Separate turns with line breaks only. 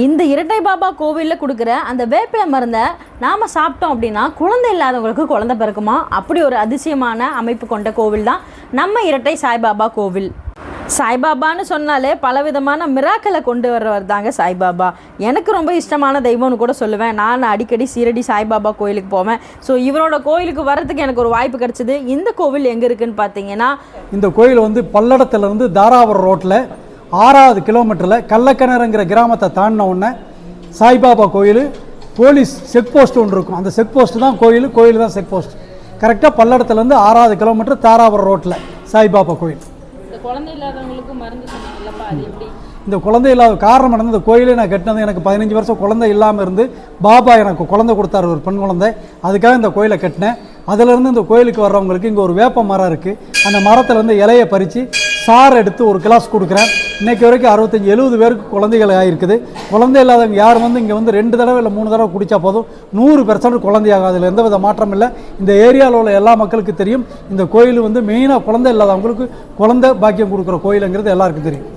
இந்த இரட்டை பாபா கோவிலில் கொடுக்குற அந்த வேப்பிலை மருந்தை நாம் சாப்பிட்டோம் அப்படின்னா குழந்தை இல்லாதவங்களுக்கு குழந்தை பிறக்குமா? அப்படி ஒரு அதிசயமான அமைப்பு கொண்ட கோவில் தான் நம்ம இரட்டை சாய்பாபா கோவில். சாய்பாபான்னு சொன்னாலே பலவிதமான மிராக்களை கொண்டு வர்றவர் தாங்க சாய்பாபா. எனக்கு ரொம்ப இஷ்டமான தெய்வம்னு கூட சொல்லுவேன். நான் அடிக்கடி சீரடி சாய்பாபா கோயிலுக்கு போவேன். ஸோ இவரோட கோயிலுக்கு வர்றதுக்கு எனக்கு ஒரு வாய்ப்பு கிடச்சிது. இந்த கோவில் எங்கே இருக்குதுன்னு பார்த்தீங்கன்னா,
இந்த கோயில் வந்து பல்லடத்துலேருந்து தாராபுரம் ரோட்டில் 6வது கிலோமீட்டரில் கள்ளக்கிணறுங்கிற கிராமத்தை தாண்டின உடனே சாய்பாபா கோயில் போலீஸ் செக் போஸ்ட் ஒன்று இருக்கும். அந்த செக் போஸ்ட்டு தான் கோயில், கோயில் தான் செக் போஸ்ட். கரெக்டாக பல்லடத்துலேருந்து 6வது கிலோமீட்டர் தாராபுரம் ரோட்டில் சாய்பாபா கோயில்.
குழந்தை இல்லாதவங்களுக்கு மருந்து சொன்னீங்கல்லப்பா, அது எப்படி?
இந்த குழந்தை இல்லாத காரணம் என்னது, இந்த கோயிலே நான் கட்டினது எனக்கு 15 வருஷம் குழந்தை இல்லாமல் இருந்து பாபா எனக்கு குழந்தை கொடுத்தாரு, ஒரு பெண் குழந்தை. அதுக்காக இந்த கோயிலை கட்டினேன். அதிலேருந்து இந்த கோயிலுக்கு வர்றவங்களுக்கு இங்கே ஒரு வேப்ப மரம் இருக்குது. அந்த மரத்துலேருந்து இலையை பறித்து சாறு எடுத்து ஒரு கிளாஸ் கொடுக்குறேன். இன்றைக்கி வரைக்கும் 65-70 பேருக்கு குழந்தைகள் ஆகிருக்குது. குழந்தை இல்லாதவங்க யார் வந்து இங்கே வந்து 2 தடவை இல்லை 3 தடவை குடித்தா போதும் 100% குழந்தையாகும். அதில் எந்த வித மாற்றம் இல்லை. இந்த ஏரியாவில் உள்ள எல்லா மக்களுக்கும் தெரியும். இந்த கோயில் வந்து மெயினாக குழந்தை இல்லாதவங்களுக்கு குழந்தை பாக்கியம் கொடுக்குற கோயிலுங்கிறது எல்லாருக்கும் தெரியும்.